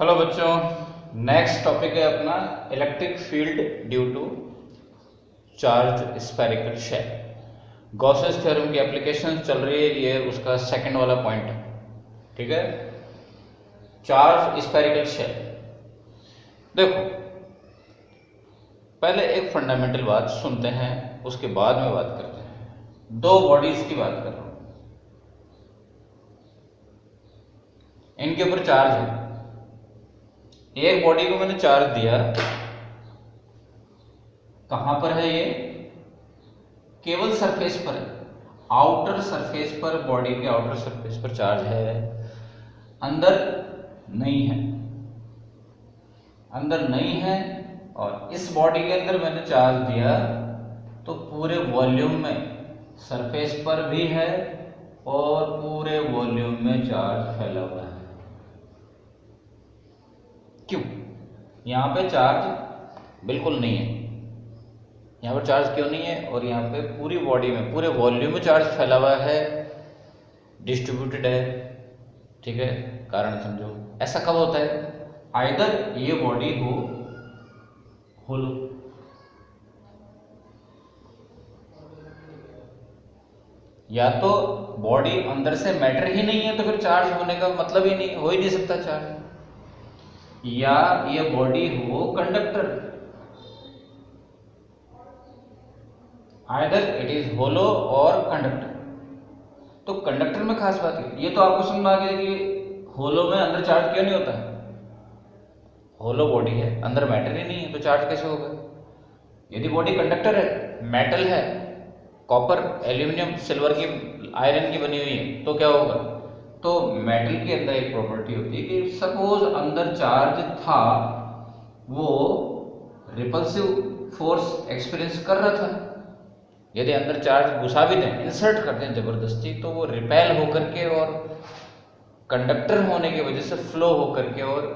Hello बच्चों, next topic है अपना electric field due to charge spherical shell. Gauss's theorem की एप्लीकेशन चल रही है, ये उसका सेकंड वाला पॉइंट है। ठीक है, चार्ज स्फेरिकल शेल। देखो, पहले एक फंडामेंटल बात सुनते हैं, उसके बाद में बात करते हैं। दो बॉडीज की बात कर रहा हूं, इनके ऊपर चार्ज है। एक बॉडी को मैंने चार्ज दिया, कहां पर है ये? केवल सरफेस पर है, आउटर सरफेस पर, बॉडी के आउटर सरफेस पर चार्ज है, अंदर नहीं है। अंदर नहीं है, और इस बॉडी के अंदर मैंने चार्ज दिया तो पूरे वॉल्यूम में सरफेस पर भी है और पूरे वॉल्यूम में चार्ज फैला हुआ है। क्यों? यहां पे चार्ज बिल्कुल नहीं है। यहाँ पर चार्ज क्यों नहीं है? और यहाँ पे पूरी बॉडी में, पूरे वॉल्यूम में चार्ज फैला हुआ है, डिस्ट्रीब्यूटेड है। ठीक है, कारण समझो। ऐसा कब होता है? आइदर ये बॉडी हो होलो, या तो बॉडी अंदर से मैटर ही नहीं है, तो फिर चार्ज होने का मतलब ही नहीं, हो ही नहीं सकता चार्ज। या ये बॉडी हो कंडक्टर, आइदर इट इज होलो और कंडक्टर। तो कंडक्टर में खास बात है, ये तो आपको समझ में आ गया कि होलो में अंदर चार्ज क्यों नहीं होता है। होलो बॉडी है, अंदर मैटर ही नहीं है, तो चार्ज कैसे होगा? यदि बॉडी कंडक्टर है, मेटल है, कॉपर, एल्यूमिनियम, सिल्वर की, आयरन की बनी हुई है, तो क्या होगा? तो मेटल के अंदर एक प्रॉपर्टी होती है कि सपोज अंदर चार्ज था, वो रिपल्सिव फोर्स एक्सपीरियंस कर रहा था। यदि अंदर चार्ज घुसा भी दें, इंसर्ट कर दें जबरदस्ती, तो वो रिपेल होकर के और कंडक्टर होने की वजह से फ्लो होकर के और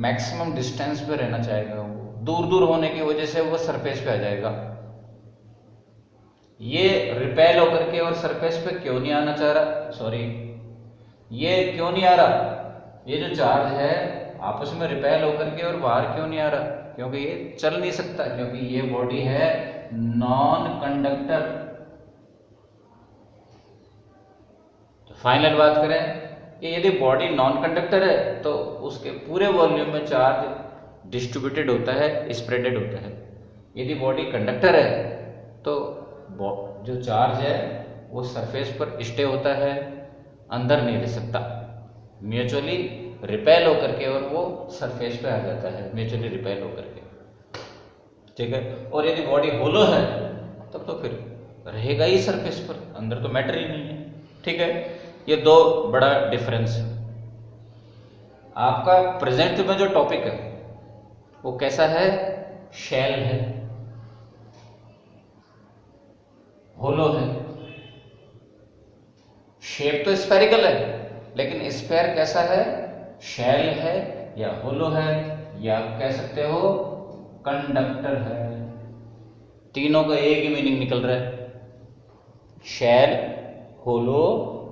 मैक्सिमम डिस्टेंस पे रहना चाहेगा। वो दूर दूर होने की वजह से वो सरफेस पे आ जाएगा। ये रिपेल होकर के और सरफेस पे क्यों नहीं आना चाह रहा? सॉरी, ये क्यों नहीं आ रहा? ये जो चार्ज है आपस में रिपेल होकर के और बाहर क्यों नहीं आ रहा? क्योंकि ये चल नहीं सकता, क्योंकि ये बॉडी है नॉन कंडक्टर। तो फाइनल बात करें कि यदि बॉडी नॉन कंडक्टर है तो उसके पूरे वॉल्यूम में चार्ज डिस्ट्रीब्यूटेड होता है, स्प्रेडेड होता है। यदि बॉडी कंडक्टर है तो जो चार्ज है वो सरफेस पर स्टे होता है, अंदर नहीं रह सकता, म्यूचुअली रिपेल होकर के और वो सरफेस पे आ जाता है, म्यूचुअली रिपेल होकर के। ठीक है, और यदि बॉडी होलो है तब तो फिर रहेगा ही सरफेस पर, अंदर तो मैटर ही नहीं है। ठीक है, ये दो बड़ा डिफरेंस है। आपका प्रेजेंट में जो टॉपिक है वो कैसा है? शेल है, होलो है। शेप तो स्फेरिकल है, लेकिन स्फेयर कैसा है? शेल है या होलो है, या कह सकते हो कंडक्टर है। तीनों का एक ही मीनिंग निकल रहा है। शेल, होलो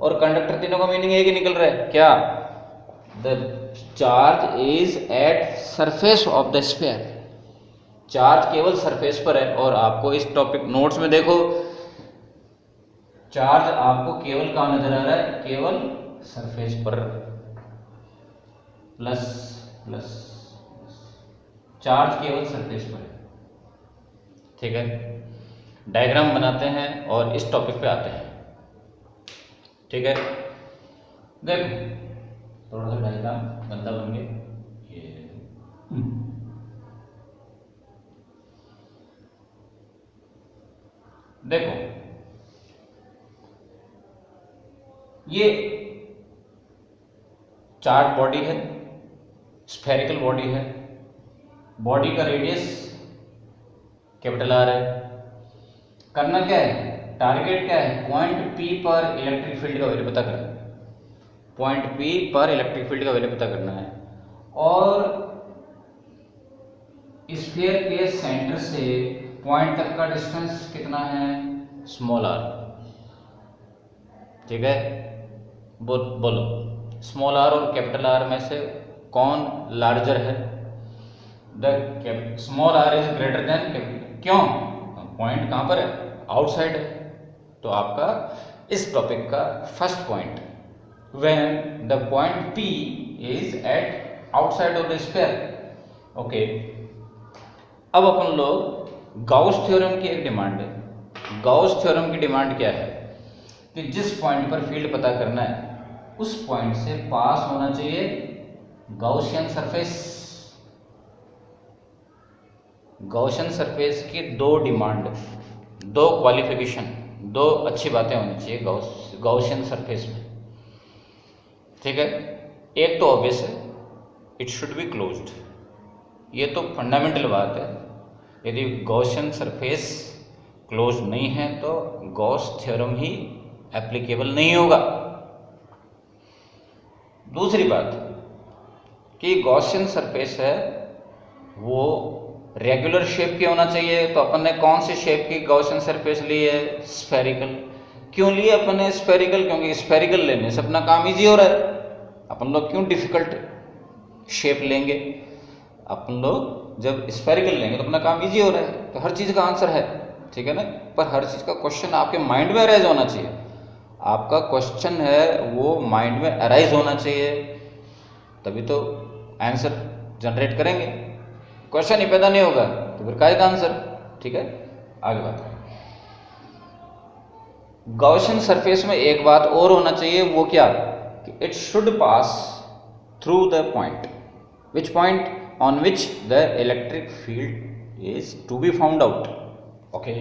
और कंडक्टर, तीनों का मीनिंग एक ही निकल रहा है। क्या? The charge is at surface of the sphere. Charge केवल सरफेस पर है। और आपको इस टॉपिक नोट्स में देखो, चार्ज आपको केवल कहां नजर आ रहा है? केवल सरफेस पर, प्लस प्लस, चार्ज केवल सरफेस पर है। ठीक है, डायग्राम बनाते हैं और इस टॉपिक पे आते हैं। ठीक है, देखो थोड़ा सा डायग्राम गंदा बन गया। देखो, ये चार्ज बॉडी है, स्फेरिकल बॉडी है। बॉडी का रेडियस कैपिटल आर है। करना क्या है? टारगेट क्या है? पॉइंट पी पर इलेक्ट्रिक फील्ड का वैल्यू पता करना है। पॉइंट पी पर इलेक्ट्रिक फील्ड का वैल्यू पता करना है। और स्फीयर के सेंटर से पॉइंट तक का डिस्टेंस कितना है? Small R. ठीक है, बोलो स्मॉल आर और कैपिटल आर में से कौन लार्जर है? The small R is greater than capital. क्यों? पॉइंट कहाँ पर है? आउटसाइड है। तो आपका इस टॉपिक का first point, when the point P is at outside of the sphere. Okay, अब अपन लोग गाउस थ्योरम की एक डिमांड है। गाउस थ्योरम की डिमांड क्या है कि जिस पॉइंट पर फील्ड पता करना है उस पॉइंट से पास होना चाहिए गाउसियन सरफेस। गाउसियन सरफेस की दो डिमांड, दो क्वालिफिकेशन, दो अच्छी बातें होनी चाहिए गाउसियन सरफेस में, ठीक है। एक तो ऑब्वियस है, इट शुड बी क्लोज्ड। ये तो फंडामेंटल बात है। यदि गाउसियन सरफेस क्लोज नहीं है तो गॉस थ्योरम ही एप्लीकेबल नहीं होगा। दूसरी बात कि गॉसियन सरफेस है वो रेगुलर शेप की होना चाहिए। तो अपन ने कौन सी शेप की गॉसियन सरफेस ली है? स्फेरिकल। क्यों लिए अपन ने स्फेरिकल? क्योंकि स्फेरिकल लेने से अपना काम इजी हो रहा है। अपन लोग क्यों डिफिकल्ट शेप लेंगे? अपन लोग जब स्फेरिकल लेंगे तो अपना काम इजी हो रहा है। तो हर चीज़ का आंसर है, ठीक है ना। पर हर चीज़ का क्वेश्चन आपके माइंड में अराइज होना चाहिए। आपका क्वेश्चन है वो माइंड में अराइज होना चाहिए, तभी तो आंसर जनरेट करेंगे। क्वेश्चन ही पैदा नहीं होगा तो फिर काय का आंसर, ठीक है। आगे बात, गॉसियन सरफेस में एक बात और होना चाहिए, वो क्या कि it should pass through the point, which point on which the electric field is to be found out. Okay,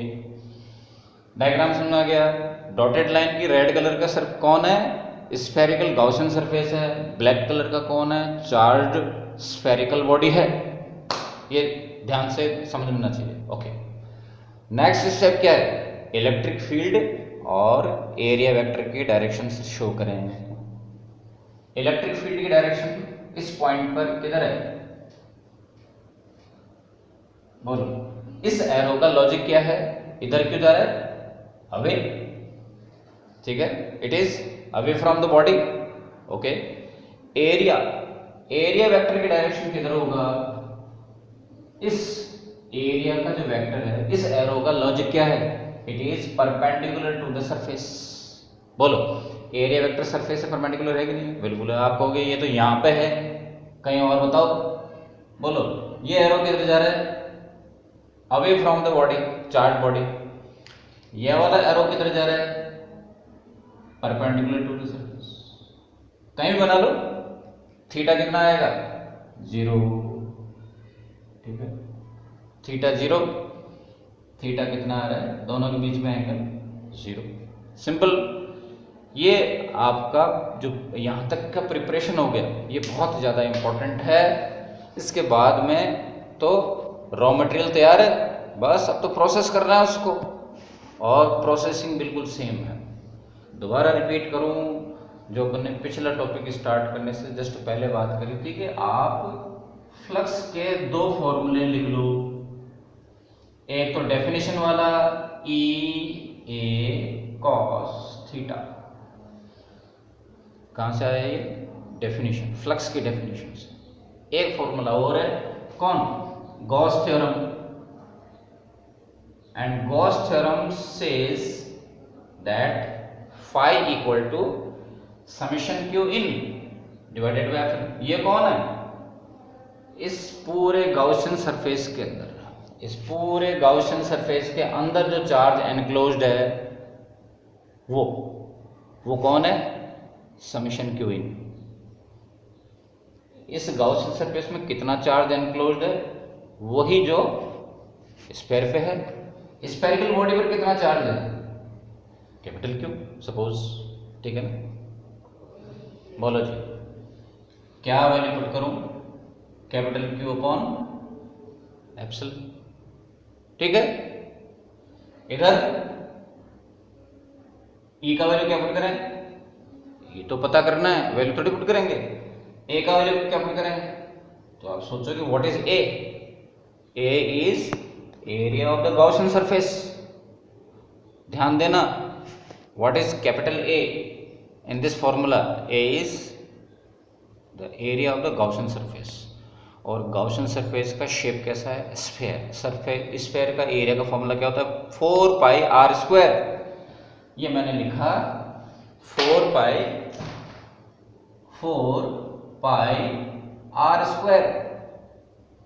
diagram समझ आ गया। डॉटेड लाइन की रेड कलर का सर्फ कौन है? स्फेरिकल गॉसियन सरफेस है। ब्लैक कलर का कौन है? चार्ज्ड स्फेरिकल बॉडी है। ये ध्यान से समझना चाहिए। ओके, नेक्स्ट स्टेप क्या है? इलेक्ट्रिक फील्ड और एरिया वेक्टर की डायरेक्शन शो करें। इलेक्ट्रिक फील्ड की डायरेक्शन इस पॉइंट पर किधर है? बोलो, इस एरो का लॉजिक क्या है? इधर क्यों जा रहा है? अवे, ठीक है, it is away from the body. Okay, area vector की डायरेक्शन किधर होगा? इस एरिया का जो वेक्टर है, इस एरो का लॉजिक क्या है? It is perpendicular to the surface. बोलो, एरिया वेक्टर सरफेस से परपेंडिकुलर है कि नहीं? बिल्कुल है। आप कहोगे ये तो यहाँ पे है, कहीं और बताओ। बोलो, ये एरो किधर जा रहा है? Away from the body, charge body. ये वाला एरो किधर जा रहा है? Perpendicular to the surface. कहीं भी बना लो, थीटा कितना आएगा? 0, ठीक है। थीटा 0, थीटा कितना आ रहा है? दोनों के बीच में एंगल 0। सिंपल। ये आपका जो यहाँ तक का प्रिपरेशन हो गया, ये बहुत ज़्यादा इम्पोर्टेंट है। इसके बाद में तो रॉ मटेरियल तैयार है, बस अब तो प्रोसेस करना है उसको, और प्रोसेसिंग बिल्कुल सेम है। दोबारा रिपीट करूँ, जो अपन ने पिछला टॉपिक स्टार्ट करने से जस्ट पहले बात करी थी कि आप फ्लक्स के दो फॉर्मूले लिख लो। एक तो डेफिनेशन वाला E A cos थीटा, कहां से आया ये? डेफिनेशन, फ्लक्स की डेफिनेशन से। एक फॉर्मूला और है, कौन? Gauss theorem. And Gauss theorem says that phi equal to summation Q in divided by F. ये कौन है? इस पूरे गाउसियन सरफेस के अंदर, इस पूरे गाउसियन सरफेस के अंदर जो चार्ज एनक्लोज्ड है वो कौन है? समेशन क्यू इन। इस गाउसियन सरफेस में कितना चार्ज एनक्लोज्ड है? वही जो स्फीयर पे है। स्फेरिकल बॉडी पर कितना चार्ज है? कैपिटल क्यू सपोज, ठीक है ना। बोलो जी, क्या वैल्यू पुट करूं? कैपिटल क्यू अपॉन एप्सिलॉन, ठीक है। इधर ई का वैल्यू क्या पुट करें? ये तो पता करना है, वैल्यू थोड़ी पुट करेंगे। ए का वैल्यू क्या पुट करें? तो आप सोचोगे what is a? A is area of the Gaussian surface. ध्यान देना, what is capital A in this formula? A is the area of the Gaussian surface. और गॉसियन सरफेस का शेप कैसा है? स्फेयर। स्फेयर का एरिया का formula क्या होता है? 4 पाई आर स्क्वायर। ये मैंने लिखा 4 पाई आर स्क्वायर।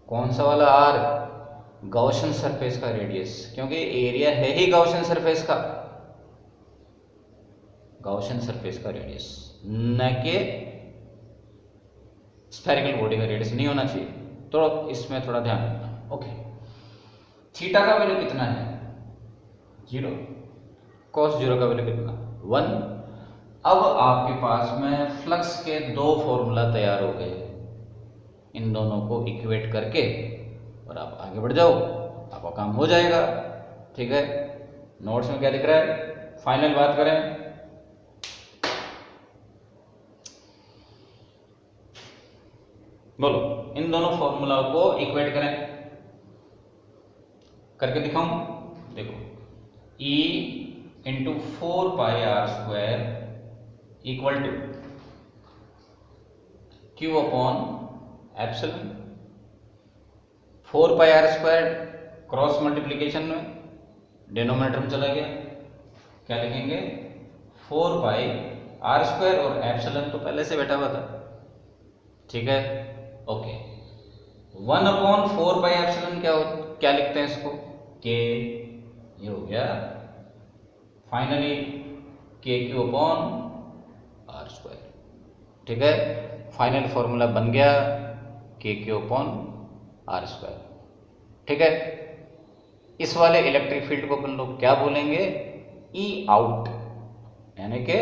कौन सा वाला आर? गॉसियन सरफेस का रेडियस, क्योंकि एरिया है ही गॉसियन सरफेस का, गॉसियन सरफेस का रेडियस, न कि स्फेरिकल बॉडी का रेडियस नहीं होना चाहिए। तो इसमें थोड़ा ध्यान रखना। ओके, थीटा का वैल्यू कितना है? 0। कॉस 0 का वैल्यू कितना? 1। अब आपके पास में फ्लक्स के 2 फॉर्मूला तैयार हो गए। इन दोनों को इक्वेट करके और आप आगे बढ़ जाओ, आपका काम हो जाएगा। ठीक है, नोट्स में क्या दिख रहा है? फाइनल बात करें, बोलो, इन दोनों फॉर्मूला को इक्वेट करें, करके दिखाऊं। देखो, E into 4 pi R square equal to Q upon epsilon. 4 pi R square cross multiplication में डिनोमिनेटर में चला गया, क्या लिखेंगे? 4 पाई आर स्क्वायर, और एप्सिलॉन तो पहले से बैठा हुआ था। ठीक है, ओके। 1 अपॉन 4 पाई एप्सिलॉन क्या लिखते हैं इसको? के। ये हो गया फाइनली के क्यू अपॉन आर स्क्वायर। ठीक है, फाइनल फॉर्मूला बन गया के क्यू अपॉन आर स्क्वायर। ठीक है, इस वाले इलेक्ट्रिक फील्ड को अपन लोग क्या बोलेंगे? ई आउट, यानी कि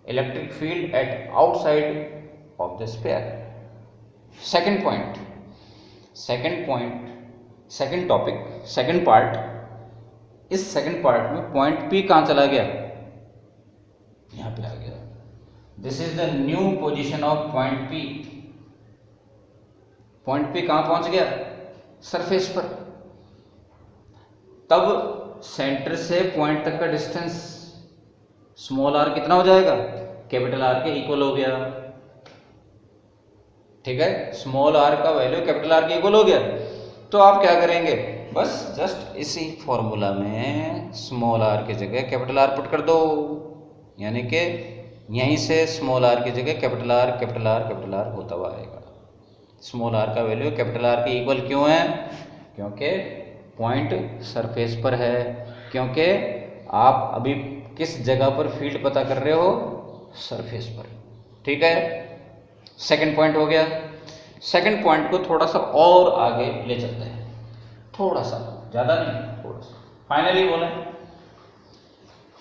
electric field eight outside of the sphere. Second topic, second part. इस सेकंड पार्ट में पॉइंट पी कहां चला गया? यहां पे आ गया। This is the new position of point P. Point P कहां पहुंच गया? सरफेस पर। तब सेंटर से पॉइंट तक का डिस्टेंस स्मॉल आर कितना हो जाएगा? कैपिटल आर के इक्वल हो गया। ठीक है, स्मॉल आर का वैल्यू कैपिटल आर के इक्वल हो गया। तो आप क्या करेंगे? बस जस्ट इसी फॉर्मूला में स्मॉल आर की जगह कैपिटल आर पुट कर दो, यानी कि यहीं से स्मॉल आर की जगह capital R capital R capital R होता हुआ आएगा। स्मॉल आर का वैल्यू कैपिटल आर के इक्वल क्यों है? क्योंकि पॉइंट सरफेस पर है। क्योंकि आप अभी किस जगह पर फील्ड पता कर रहे हो? सरफेस पर। ठीक है, सेकंड पॉइंट हो गया। सेकंड पॉइंट को थोड़ा सा और आगे ले चलते हैं, थोड़ा सा, ज्यादा नहीं, थोड़ा सा। फाइनली बोले,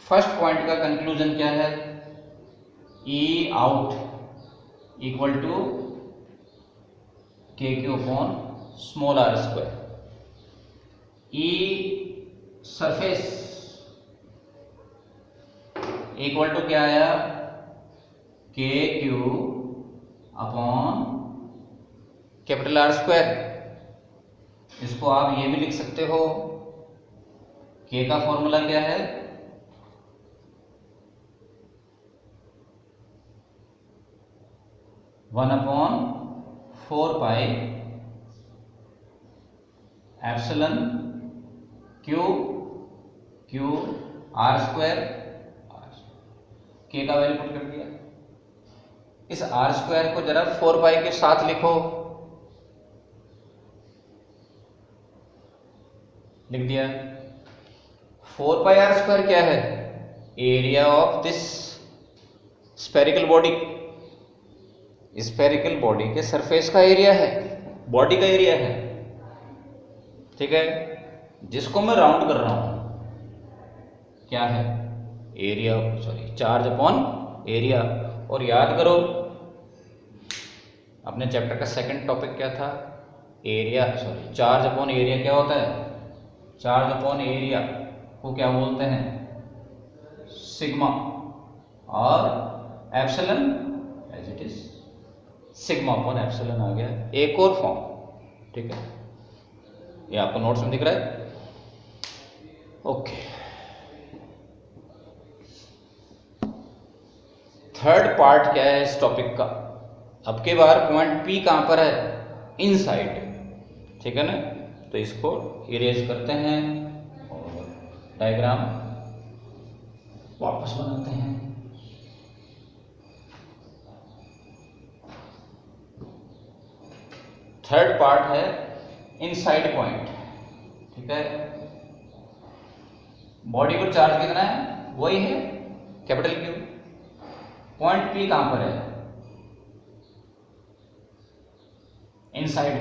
फर्स्ट पॉइंट का कंक्लूजन क्या है? E out equal to K Q upon small R square. E surface equal to क्या आया? K Q upon capital R square. इसको आप ये भी लिख सकते हो, के का फॉर्मूला क्या है? One upon 4 pi epsilon Q R square. के का वैल्यू पुट कर दिया। इस आर स्क्वायर को जरा 4 पाई के साथ लिखो, लिख दिया। 4 पाई आर स्क्वायर क्या है? Area of this spherical body. Spherical body के सरफेस का एरिया है, बॉडी का एरिया है। ठीक है, जिसको मैं राउंड कर रहा हूं, क्या है? Area, sorry, charge upon area. और याद करो, अपने चैप्टर का सेकंड टॉपिक क्या था? Area, sorry, charge upon area क्या होता है? चार्ज अपॉन एरिया को क्या बोलते हैं? सिग्मा। और epsilon as it is sigma upon epsilon आ गया, एक और फॉर्म। ठीक है, ये आपको नोट्स में दिख रहा है। ओके, थर्ड पार्ट क्या है इस टॉपिक का? अब के बार पॉइंट P कहाँ पर है? इनसाइड, ठीक है ना। तो इसको इरेज करते हैं और डायग्राम वापस बनाते हैं। थर्ड पार्ट है इनसाइड पॉइंट, ठीक है। बॉडी पर चार्ज कितना है? वही है कैपिटल Q। पॉइंट P कहां पर है? इनसाइड।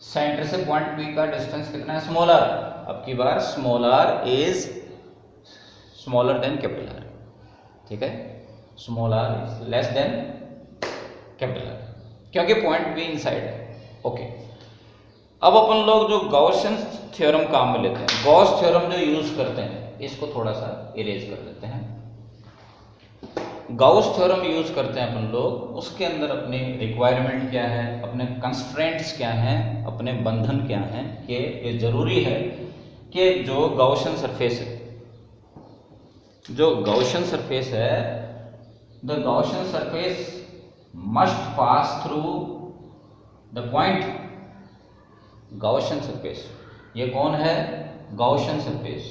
सेंटर से पॉइंट P का डिस्टेंस कितना है? Small r। अब की बार small r is smaller than capital R, ठीक है। Small r is less than capital R क्योंकि पॉइंट P इनसाइड है। ओके, अब अपन लोग जो गॉसियन थ्योरम काम में लेते हैं, गॉस थ्योरम जो यूज करते हैं, इसको थोड़ा सा इरेज कर देते हैं। गॉस थ्योरम यूज करते हैं अपन लोग, उसके अंदर अपनी रिक्वायरमेंट क्या है, अपने कंस्ट्रेंट्स क्या हैं, अपने बंधन क्या हैं, कि ये जरूरी है कि जो गॉसियन सरफेस है, जो गॉसियन सरफेस है, the Gaussian surface must pass through the point. Gaussian surface, ये कौन है? Gaussian surface.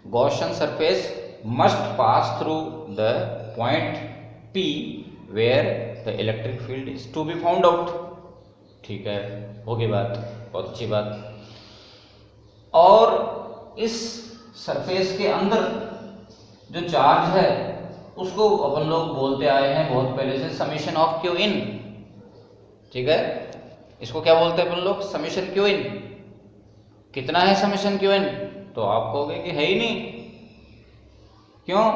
Gaussian surface must pass through the point P where the electric field is to be found out, ठीक है। होगी बात, बहुत अच्छी बात। और इस सरफेस के अंदर जो चार्ज है उसको अपन लोग बोलते आए हैं बहुत पहले से समेशन ऑफ Q इन, ठीक है। इसको क्या बोलते हैं अपन लोग? समेशन Q इन। कितना है समेशन Q इन? तो आप कहोगे कि है ही नहीं। क्यों?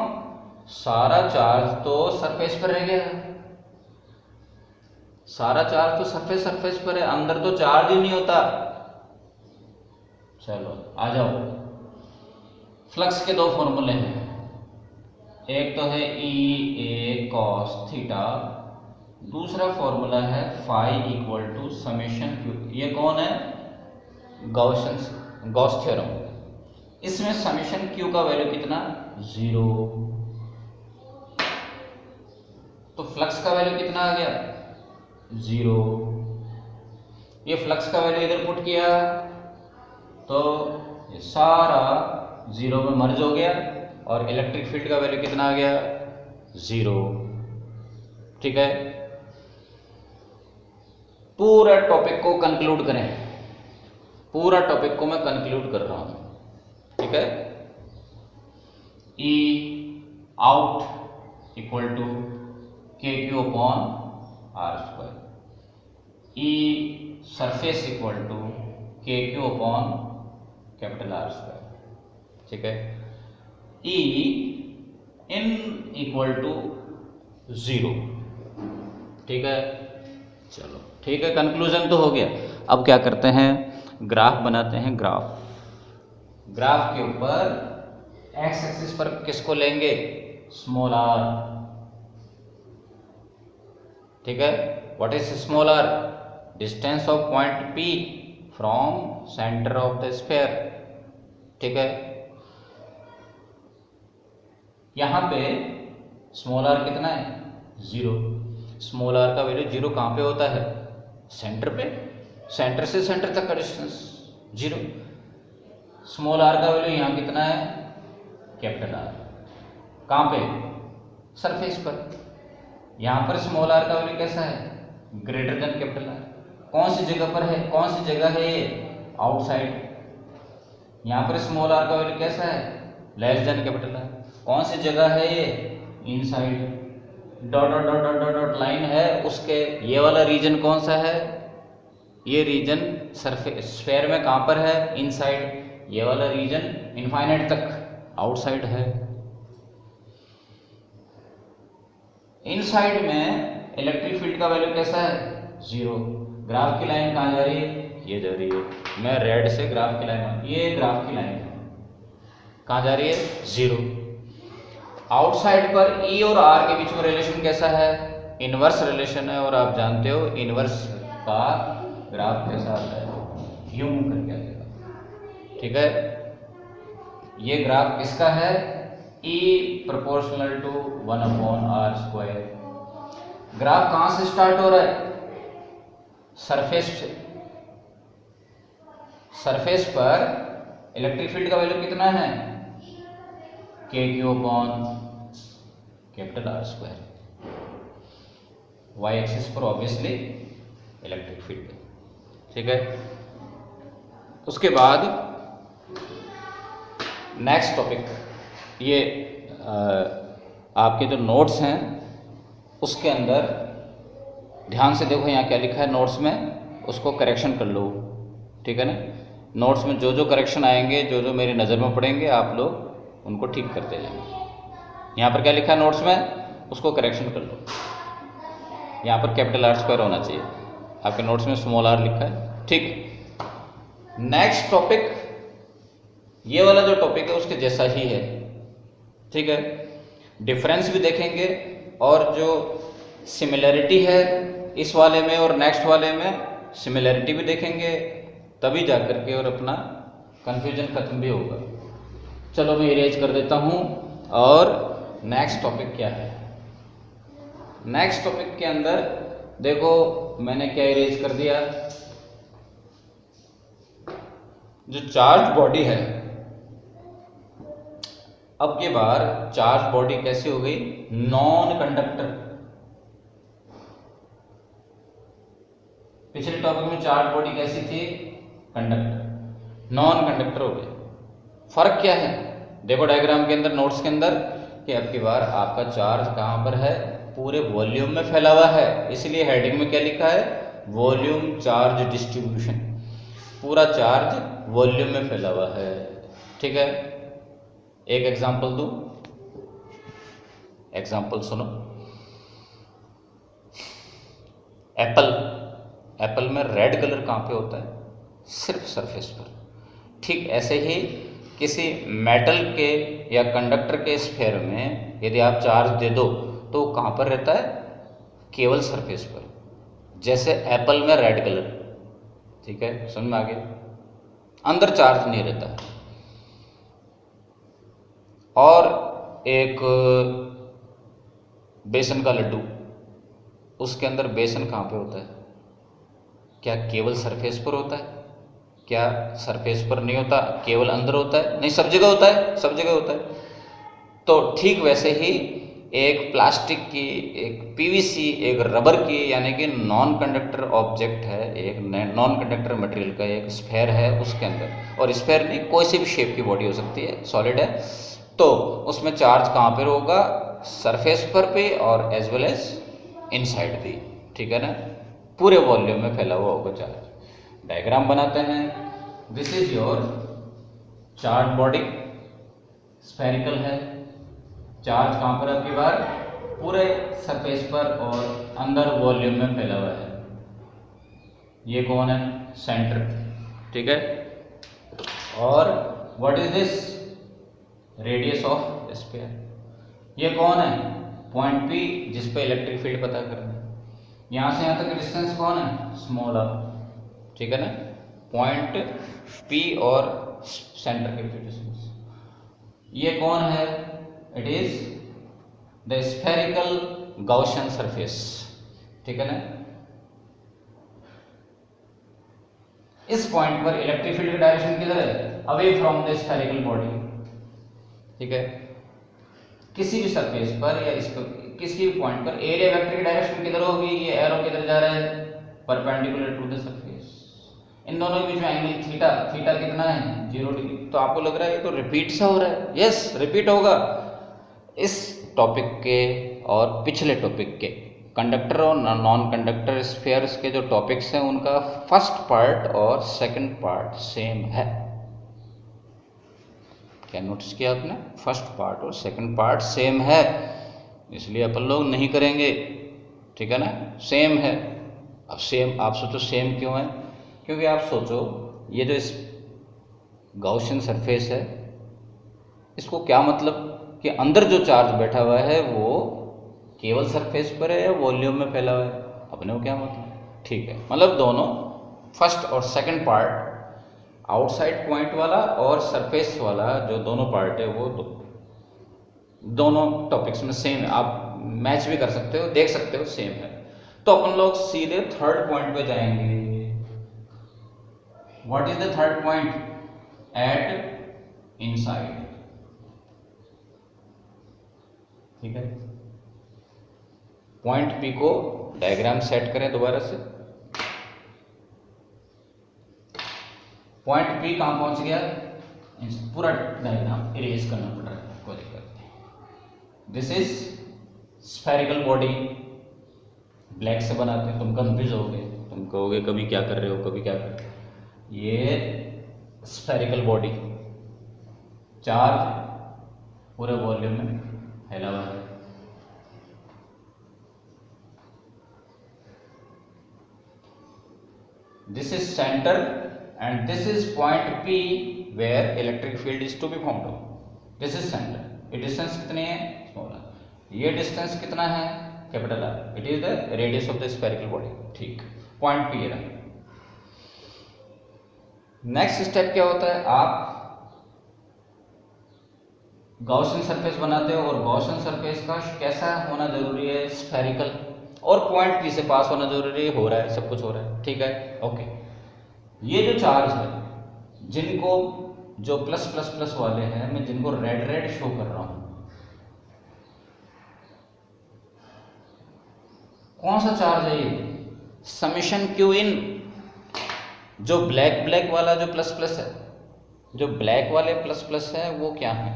सारा चार्ज तो सरफेस पर रह गया, सारा चार्ज तो सरफेस पर है, अंदर तो चार्ज ही नहीं होता। चलो आ जाओ, फ्लक्स के दो फॉर्मूले हैं, एक तो है E A cos थीटा, दूसरा फॉर्मूला है phi equal to summation Q। ये कौन है? Gauss theorem. इसमें समेशन Q का वैल्यू कितना? 0। तो फ्लक्स का वैल्यू कितना आ गया? 0। ये फ्लक्स का वैल्यू इधर पुट किया तो ये सारा 0 में मर्ज हो गया और इलेक्ट्रिक फील्ड का वैल्यू कितना आ गया? 0, ठीक है। पूरा टॉपिक को कंक्लूड करें, पूरा टॉपिक को मैं कंक्लूड कर रहा हूं, ठीक है। E out equal to KQ upon R², E surface equal to KQ upon capital R², ठीक है। E इन इक्वल टू 0, ठीक है। चलो ठीक है, कंक्लूजन तो हो गया। अब क्या करते हैं? ग्राफ बनाते हैं। ग्राफ के ऊपर एक्स एक्सिस पर किसको लेंगे? स्मॉल r, ठीक है। What is small r? Distance of point P from centre of the sphere, ठीक है। यहां पे स्मॉल r कितना है? 0। स्मॉल r का वैल्यू 0 कहां पे होता है? सेंटर पे। सेंटर से सेंटर तक का डिस्टेंस 0। स्मॉल r का वैल्यू यहां कितना है? Capital R। कहां पे? सरफेस पर। यहां पर स्मॉल r का वैल्यू कैसा है? Greater than capital R। कौन सी जगह पर है? कौन सी जगह है ये? आउटसाइड। यहां पर स्मॉल r का वैल्यू कैसा है? Less than capital R। कौन सी जगह है ये? Inside. Dot dot dot dot dot dot line है उसके, ये वाला रीजन कौन सा है? ये रीजन सरफेस स्फीयर में कहां पर है? इनसाइड। ये वाला रीजन इनफाइनाइट तक आउटसाइड है। इनसाइड में इलेक्ट्रिक फील्ड का वैल्यू कैसा है? 0। ग्राफ की लाइन कहां जा रही है? ये जा रही है। मैं रेड से ग्राफ की लाइन, ये ग्राफ की लाइन कहां जा रही है? 0। आउटसाइड पर E और R के बीच में रिलेशन कैसा है? इनवर्स रिलेशन है, और आप जानते हो इनवर्स का ग्राफ कैसा आता है? यूं करके आएगा, ठीक है। ये ग्राफ किसका है? E proportional to 1/r²। Graph कहां से स्टार्ट हो रहा है? सरफेस से। सरफेस पर इलेक्ट्रिक फील्ड का वैल्यू कितना है? KQ upon capital R square. Y axis पर ऑब्वियसली इलेक्ट्रिक फील्ड, ठीक है। उसके बाद नेक्स्ट टॉपिक, ये आपके जो नोट्स हैं उसके अंदर ध्यान से देखो, यहाँ क्या लिखा है नोट्स में, उसको करेक्शन कर लो, ठीक है ना। नोट्स में जो जो करेक्शन आएंगे, जो जो मेरी नज़र में पड़ेंगे, आप लोग उनको ठीक करते जाएंगे। यहाँ पर क्या लिखा है नोट्स में, उसको करेक्शन कर लो। यहाँ पर कैपिटल R स्क्वायर होना चाहिए, आपके नोट्स में स्मॉल r लिखा है, ठीक। नेक्स्ट टॉपिक, ये वाला जो टॉपिक है उसके जैसा ही है, ठीक है। डिफरेंस भी देखेंगे और जो सिमिलैरिटी है इस वाले में और नेक्स्ट वाले में, सिमिलैरिटी भी देखेंगे, तभी जा करके और अपना कंफ्यूजन खत्म भी होगा। चलो मैं इरेज कर देता हूँ। और नेक्स्ट टॉपिक क्या है? नेक्स्ट टॉपिक के अंदर देखो मैंने क्या इरेज कर दिया, जो चार्ज बॉडी है। अब की बार चार्ज बॉडी कैसी हो गई? Non conductor. पिछले टॉपिक में चार्ज बॉडी कैसी थी? कंडक्टर। नॉन कंडक्टर हो गया। फर्क क्या है? देखो डायग्राम के अंदर, नोट्स के अंदर, कि अब की बार आपका चार्ज कहां पर है? पूरे वॉल्यूम में फैला हुआ है, इसलिए हेडिंग में क्या लिखा है? Volume charge distribution. पूरा चार्ज वॉल्यूम में फैला हुआ है, ठीक है। एक एग्जांपल दूं, एग्जांपल सुनो। एप्पल में रेड कलर कहाँ पे होता है? सिर्फ सरफेस पर। ठीक ऐसे ही किसी मेटल के या कंडक्टर के स्फीयर में यदि आप चार्ज दे दो तो वो कहाँ पर रहता है? केवल सरफेस पर। जैसे एप्पल में रेड कलर, ठीक है, समझ में आ गया? अंदर चार्ज नहीं रहता। और एक बेसन का लड्डू, उसके अंदर बेसन कहाँ पे होता है? क्या केवल सरफेस पर होता है? क्या सरफेस पर नहीं होता, केवल अंदर होता है? नहीं, सब जगह होता है, सब जगह होता है। तो ठीक वैसे ही एक प्लास्टिक की, एक पीवीसी, एक रबर की, यानी कि नॉन कंडक्टर ऑब्जेक्ट है, एक नॉन कंडक्टर मटेरियल का एक स्फीयर है उसके अंदर, और स्फीयर नहीं, कोई सी भी शेप की बॉडी हो सकती है, सॉलिड है, तो उसमें चार्ज कहाँ पर होगा? सरफेस पर भी और एज वेल एज इनसाइड भी, ठीक है ना। पूरे वॉल्यूम में फैला हुआ होगा चार्ज। डायग्राम बनाते हैं। This is your charge body, spherical है। चार्ज कहाँ पर? आपकी बार पूरे सरफेस पर और अंदर वॉल्यूम में फैला हुआ है। ये कौन है? सेंटर, ठीक है। और what is this? Radius of sphere. ये कौन है? पॉइंट P, जिस पे इलेक्ट्रिक फील्ड पता करना है। यहां से यहां तक का डिस्टेंस कौन है? स्मॉल r, ठीक है ना। पॉइंट P और सेंटर के बीच डिस्टेंस। ये कौन है? It is the spherical Gaussian surface, ठीक है ना। इस पॉइंट पर इलेक्ट्रिक फील्ड का डायरेक्शन किधर है? Away from the spherical body, ठीक है। किसी भी सरफेस पर या इस पर किसी भी पॉइंट पर एरिया वेक्टर की डायरेक्शन किधर होगी? ये एरो किधर जा रहा है? Perpendicular to the surface. इन दोनों के बीच में एंगल थीटा, थीटा कितना है? 0 डिग्री। तो आपको लग रहा है ये तो रिपीट सा हो रहा है। यस, रिपीट होगा। इस टॉपिक के और पिछले टॉपिक के, कंडक्टर और नॉन कंडक्टर स्फीयर्स के जो टॉपिक्स हैं, उनका फर्स्ट पार्ट और सेकंड पार्ट सेम है। क्या नोटिस किया आपने? फर्स्ट पार्ट और सेकंड पार्ट सेम है, इसलिए अपन लोग नहीं करेंगे, ठीक है ना। सेम है। अब सेम, आप सोचो सेम क्यों है? क्योंकि आप सोचो ये जो इस गॉसियन सरफेस है, इसको क्या मतलब कि अंदर जो चार्ज बैठा हुआ है वो केवल सरफेस पर है या वॉल्यूम में फैला हुआ है? अपने को क्या मतलब? ठीक है, मतलब दोनों फर्स्ट और सेकंड पार्ट, आउटसाइड पॉइंट वाला और सरफेस वाला जो दोनों पार्ट है वो दोनों टॉपिक्स में सेम है। आप मैच भी कर सकते हो, देख सकते हो सेम है। तो अपन लोग सीधे थर्ड पॉइंट पे जाएंगे। What is the third point? At inside. ठीक है, पॉइंट पी को डायग्राम सेट करें दोबारा से। पॉइंट पी कहां पहुंच गया? पूरा डायग्राम इरेज करना पड़ रहा है, कोई दिक्कत नहीं। This is spherical body, black से बनाते हैं, तुम कंफ्यूज होगे, तुम कहोगे कभी क्या कर रहे हो, कभी क्या कर रहे हो। ये स्फेरिकल बॉडी, चार्ज पूरे वॉल्यूम में फैला हुआ है। This is center and this is point P where electric field is to be formed. This is center. ये distance कितनी है? Small r. ये distance कितना है? Capital R. It is the radius of the spherical body. ठीक, point P है। Next step क्या होता है? आप गॉसियन सरफेस बनाते हो और गॉसियन सरफेस का कैसा होना जरूरी है? स्फेरिकल, और पॉइंट पी से पास होना जरूरी है। हो रहा है, सब कुछ हो रहा है, ठीक है, ओके। ये जो चार्ज है, जिनको जो प्लस प्लस प्लस वाले हैं, मैं जिनको रेड रेड शो कर रहा हूं, कौन सा चार्ज है ये? समेशन क्यू इन। जो ब्लैक ब्लैक वाला जो प्लस प्लस है, जो ब्लैक वाले प्लस प्लस है, वो क्या है?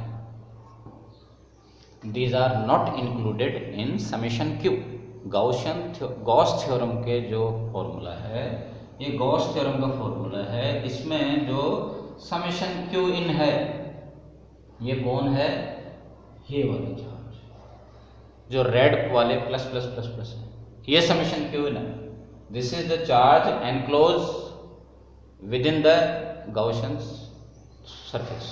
These are not included in summation Q. Gauss theorem के जो फॉर्मूला है, ये गॉस थ्योरम का फॉर्मूला है, इसमें जो समेशन क्यू इन है, ये कौन है? ये वाले चार्ज जो रेड वाले प्लस प्लस प्लस प्लस है, ये समेशन क्यू इन है। This is the charge enclose with in the Gaussian surface.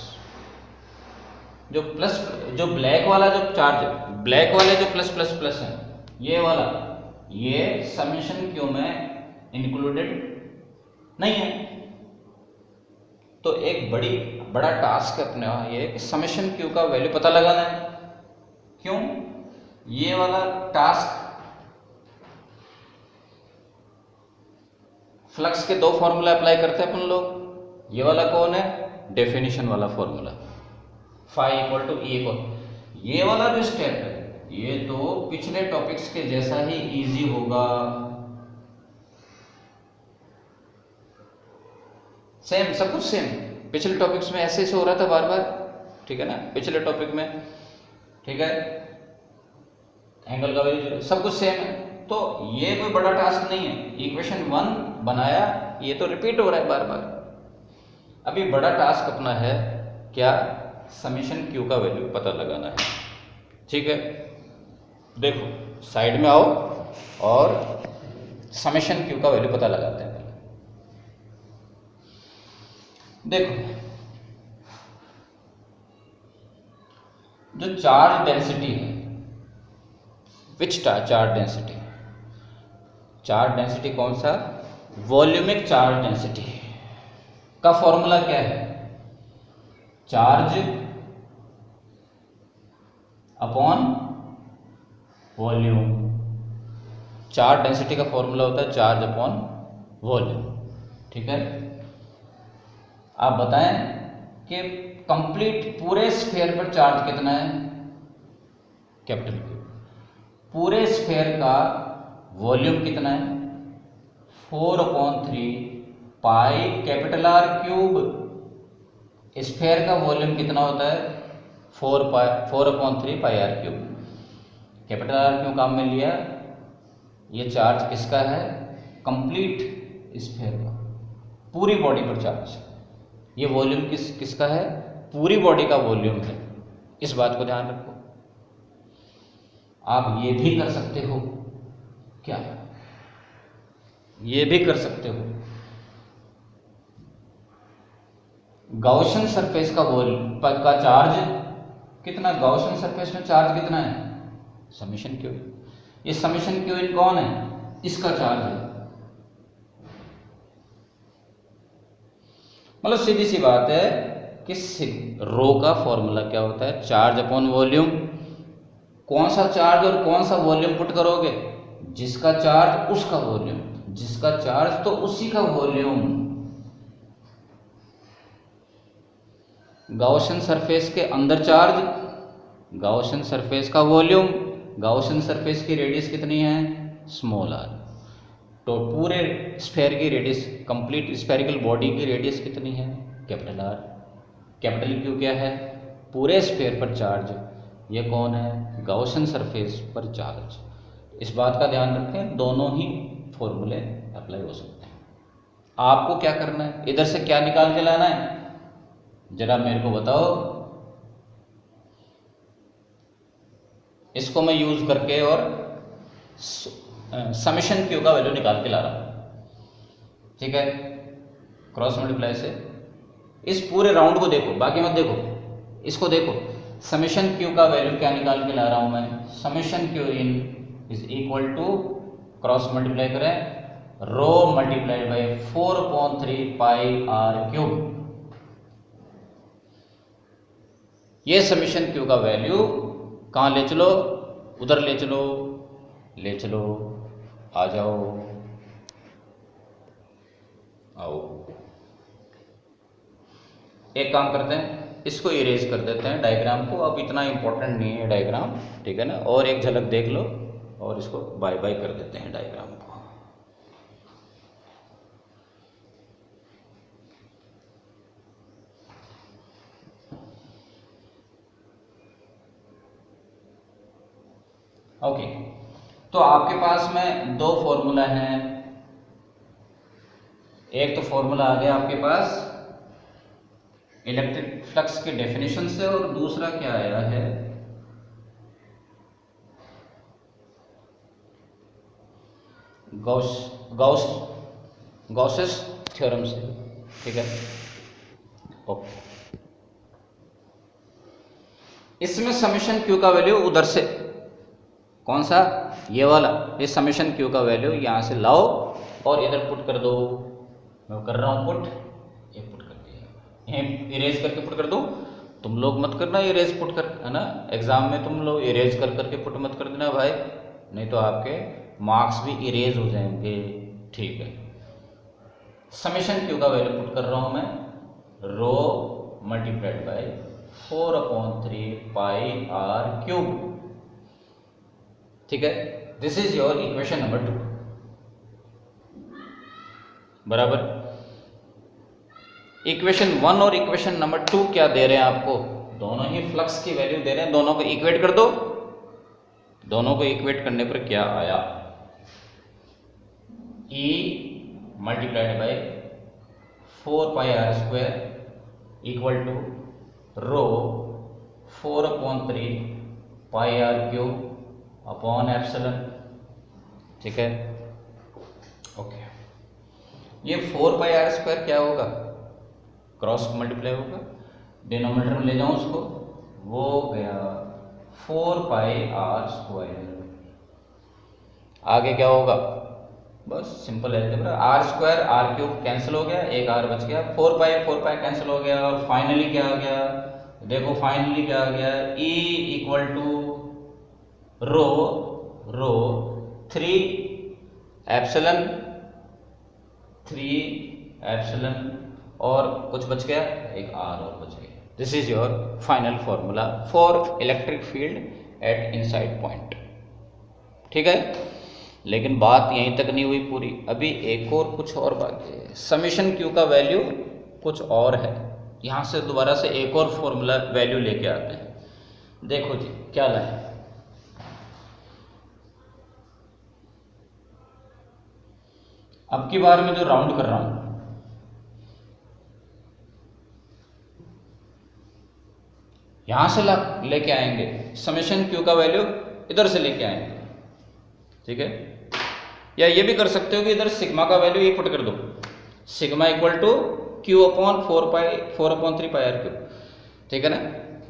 जो प्लस, जो ब्लैक वाला जो चार्ज है, ब्लैक वाले जो प्लस प्लस प्लस है, ये वाला, ये समेशन क्यू में इंक्लूडेड नहीं है। तो एक बड़ा टास्क है अपने ये कि समेशन क्यू का वैल्यू पता लगाना है। क्यों? ये वाला टास्क, फ्लक्स के दो फॉर्मूला अप्लाई करते हैं अपन लोग। ये वाला कौन है? डेफिनेशन वाला formula, phi equal to E equal. ये वाला जो स्टेप है, ये तो पिछले टॉपिक्स के जैसा ही इजी होगा, सेम, सब कुछ सेम। पिछले टॉपिक्स में ऐसे हो रहा था बार बार, ठीक है ना, पिछले टॉपिक में, ठीक है, एंगल का वैल्यू सब कुछ सेम है। तो ये कोई बड़ा टास्क नहीं है। इक्वेशन 1 बनाया, ये तो रिपीट हो रहा है बार बार। अभी बड़ा टास्क अपना है क्या? समेशन क्यू का वैल्यू पता लगाना है, ठीक है। देखो, साइड में आओ और समेशन क्यू का वैल्यू पता लगाते हैं। देखो, जो चार्ज डेंसिटी है, which charge density? Charge density कौन सा? वॉल्यूमिक चार्ज डेंसिटी का फॉर्मूला क्या है? Charge upon volume. Charge density का फॉर्मूला होता है चार्ज अपॉन वॉल्यूम, ठीक है। आप बताएं कि कंप्लीट पूरे स्फीयर पर चार्ज कितना है? Capital Q. पूरे स्फीयर का वॉल्यूम कितना है? 4/3 pi capital R cube. Sphere का वॉल्यूम कितना होता है? 4/3 pi are cube. Capital R क्यों काम में लिया? ये चार्ज किसका है? कंप्लीट स्फीयर का, पूरी बॉडी पर चार्ज। ये वॉल्यूम किसका है? पूरी बॉडी का वॉल्यूम है। इस बात को ध्यान रखो। आप ये भी कर सकते हो, क्या? ये भी कर सकते हो, गॉसियन सरफेस का वॉल्यूम का चार्ज कितना? गॉसियन सरफेस में चार्ज कितना है? Summation Q. ये समेशन क्यू इन कौन है? इसका चार्ज है। मतलब सीधी सी बात है कि रो का फॉर्मूला क्या होता है? Charge upon volume. कौन सा चार्ज और कौन सा वॉल्यूम पुट करोगे? जिसका चार्ज उसका वॉल्यूम, जिसका चार्ज तो उसी का वॉल्यूम। गाउसियन सरफेस के अंदर चार्ज, गाउसियन सरफेस का वॉल्यूम, गाउसियन सरफेस की रेडियस कितनी है? Small R. तो पूरे स्फेयर की रेडियस, कंप्लीट स्फेरिकल बॉडी की रेडियस कितनी है? Capital R. कैपिटल क्यू क्या है? पूरे स्फेयर पर चार्ज। ये कौन है? गाउसियन सरफेस पर चार्ज। इस बात का ध्यान रखें, दोनों ही फॉर्मूले अप्लाई हो सकते हैं। आपको क्या करना है, इधर से क्या निकाल के लाना है, जरा मेरे को बताओ। इसको मैं यूज करके और समेशन क्यू का वैल्यू निकाल के ला रहा हूं, ठीक है, क्रॉस मल्टीप्लाई से। इस पूरे राउंड को देखो, बाकी मत देखो, इसको देखो। समेशन क्यू का वैल्यू क्या निकाल के ला रहा हूं मैं? Summation Q in is equal to, cross multiply करें, rho multiplied by 4/3 pi are cube. ये समेशन क्यू का वैल्यू कहाँ ले चलो? उधर ले चलो, ले चलो, आ जाओ, आओ। एक काम करते हैं, इसको इरेज कर देते हैं डायग्राम को। अब इतना इंपॉर्टेंट नहीं है डायग्राम, ठीक है ना। और एक झलक देख लो और इसको बाय बाय कर देते हैं डायग्राम को। ओके, तो आपके पास में दो फॉर्मूला हैं। एक तो फॉर्मूला आ गया आपके पास इलेक्ट्रिक फ्लक्स के डेफिनेशन से, और दूसरा क्या आया है? गॉसेस थ्योरम से, ठीक है। ओके, इसमें समेशन क्यू का वैल्यू उधर से, कौन सा? ये वाला। ये समेशन क्यू का वैल्यू यहां से लाओ और इधर पुट कर दो। मैं कर रहा हूं पुट, ये पुट कर दिया, यहीं इरेज करके पुट कर दो। तुम लोग मत करना इरेज पुट कर, है ना। एग्जाम में तुम लोग इरेज कर करके पुट मत कर देना भाई, नहीं तो आपके मार्क्स भी इरेज हो जाएंगे, ठीक है। समेशन क्यू का वैल्यू पुट कर रहा हूं मैं, rho multiplied by 4/3 pi are cube, ठीक है। This is your equation number 2, बराबर। इक्वेशन 1 और इक्वेशन नंबर 2 क्या दे रहे हैं आपको? दोनों ही फ्लक्स की वैल्यू दे रहे हैं। दोनों को इक्वेट कर दो। दोनों को इक्वेट करने पर क्या आया? E multiplied by 4 pi R square equal to rho 4/3 pi are cube upon epsilon, ठीक है। ओके, ये 4 पाई आर स्क्वायर क्या होगा? क्रॉस मल्टीप्लाई होगा, डिनोमिनेटर में ले जाऊं उसको, वो गया 4 पाई आर स्क्वायर। आगे क्या होगा? बस सिंपल है, R square R cube cancel हो गया, एक आर बच गया, 4 पाई कैंसिल हो गया, और फाइनली क्या आ गया? देखो फाइनली क्या आ गया? E equal to rho 3 epsilon और कुछ बच गया, एक आर और बच गया। This is your final formula for electric field at inside point, ठीक है। लेकिन बात यहीं तक नहीं हुई पूरी, अभी एक और कुछ और बाकी है। समेशन क्यू का वैल्यू कुछ और है, यहां से दोबारा से एक और फॉर्मूला वैल्यू लेके आते हैं। देखो जी क्या लाए, अब की बार में जो राउंड कर रहा हूं, यहां से लेके आएंगे समेशन क्यू का वैल्यू, इधर से लेके आएंगे, ठीक है। या ये भी कर सकते हो कि इधर सिग्मा का वैल्यू ये पुट कर दो, sigma equal to Q upon 4/3 pi are cube, ठीक है ना।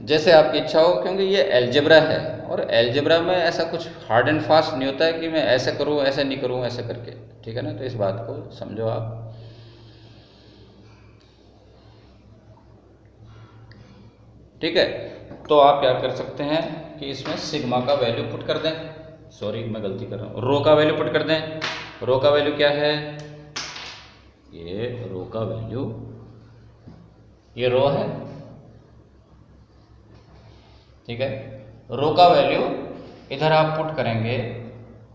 जैसे आपकी इच्छा हो, क्योंकि ये एलजेब्रा है, और एलजेब्रा में ऐसा कुछ हार्ड एंड फास्ट नहीं होता है कि मैं ऐसे करूं ऐसे नहीं करूं ऐसे करके, ठीक है ना। तो इस बात को समझो आप। ठीक है, तो आप क्या कर सकते हैं, कि इसमें सिग्मा का वैल्यू पुट कर दें, सॉरी मैं गलती कर रहा हूँ, रो का वैल्यू पुट कर दें। रो का वैल्यू क्या है, ये रो का वैल्यू, ये रो है, ठीक है। रो का वैल्यू इधर आप पुट करेंगे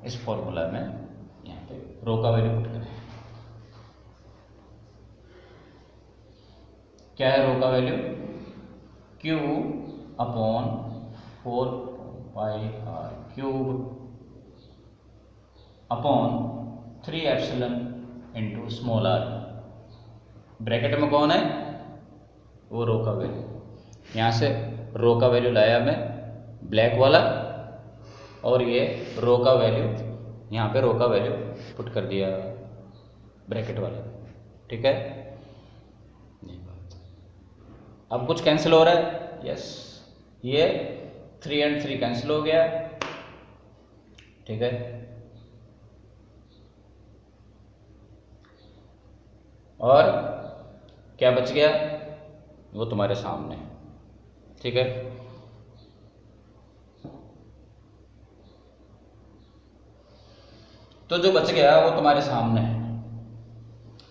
इस फॉर्मूला में, यहाँ पे रो का वैल्यू पुट करें। क्या है रो का वैल्यू, Q अपॉन 4 पाई r cube upon 3 epsilon into small r। Bracket में कौन है, वो रो का वैल्यू। यहाँ से रो का वैल्यू लाया मैं ब्लैक वाला, और ये रो का वैल्यू, यहाँ पे रो का वैल्यू पुट कर दिया ब्रैकेट वाला, ठीक है। अब कुछ कैंसिल हो रहा है, यस, ये 3 और 3 कैंसिल हो गया, ठीक है। और क्या बच गया, वो तुम्हारे सामने है, ठीक है। तो जो बच गया वो तुम्हारे सामने है,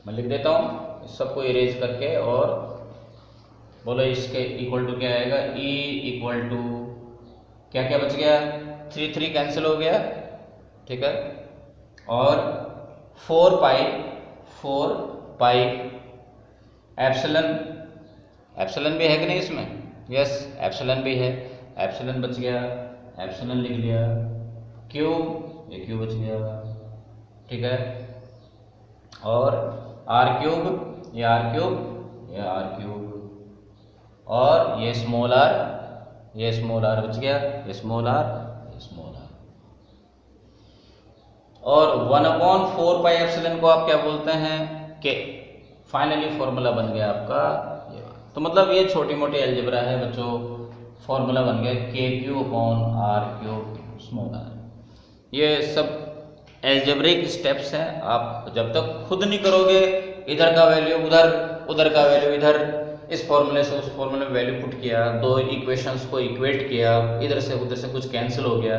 मैं लिख देता हूँ सबको इरेज करके, और बोलो इसके इक्वल टू क्या आएगा, E इक्वल टू क्या क्या बच गया, 3 3 कैंसिल हो गया, ठीक है। और 4 पाई एप्सिलॉन, एप्सिलॉन भी है कि नहीं इसमें, यस एप्सिलॉन भी है, एप्सिलॉन बच गया, एप्सिलॉन लिख लिया, क्यूब, ये क्यूब बच गया, ठीक है। और r क्यूब, ये r क्यूब, ये r क्यूब, और ये स्मॉल r, ये स्मॉल r बच गया, ये स्मॉल r, ये स्मॉल r। और 1/4 पाई एप्सिलॉन को आप क्या बोलते हैं, के। फाइनली फॉर्मूला बन गया आपका ये। तो मतलब ये छोटी मोटी अलजेब्रा है बच्चों, फॉर्मूला बन गया KQ upon R cube small r। ये सब एल्जेब्रिक स्टेप्स हैं, आप जब तक खुद नहीं करोगे, इधर का वैल्यू उधर, उधर का वैल्यू इधर, इस फॉर्मूले से उस फॉर्मूले में वैल्यू पुट किया, दो इक्वेशंस को इक्वेट किया, इधर से उधर से कुछ कैंसिल हो गया,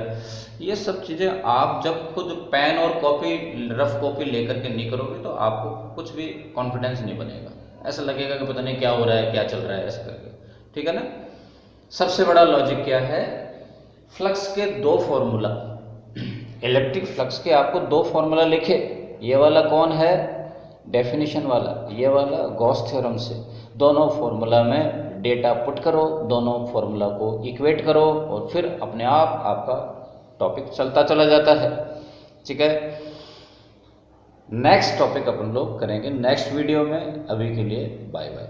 ये सब चीज़ें आप जब खुद पेन और कॉपी, रफ कॉपी लेकर के नहीं करोगे तो आपको कुछ भी कॉन्फिडेंस नहीं बनेगा, ऐसा लगेगा कि पता नहीं क्या हो रहा है, क्या चल रहा है, ऐसा करके, ठीक है ना। सबसे बड़ा लॉजिक क्या है, फ्लक्स के 2 फॉर्मूला, इलेक्ट्रिक फ्लक्स के आपको 2 फॉर्मूला लिखे, ये वाला कौन है, डेफिनेशन वाला, ये वाला गॉस थ्योरम से। दोनों फॉर्मूला में डेटा पुट करो, दोनों फॉर्मूला को इक्वेट करो, और फिर अपने आप आपका टॉपिक चलता चला जाता है, ठीक है। नेक्स्ट टॉपिक अपन लोग करेंगे नेक्स्ट वीडियो में, अभी के लिए बाय बाय।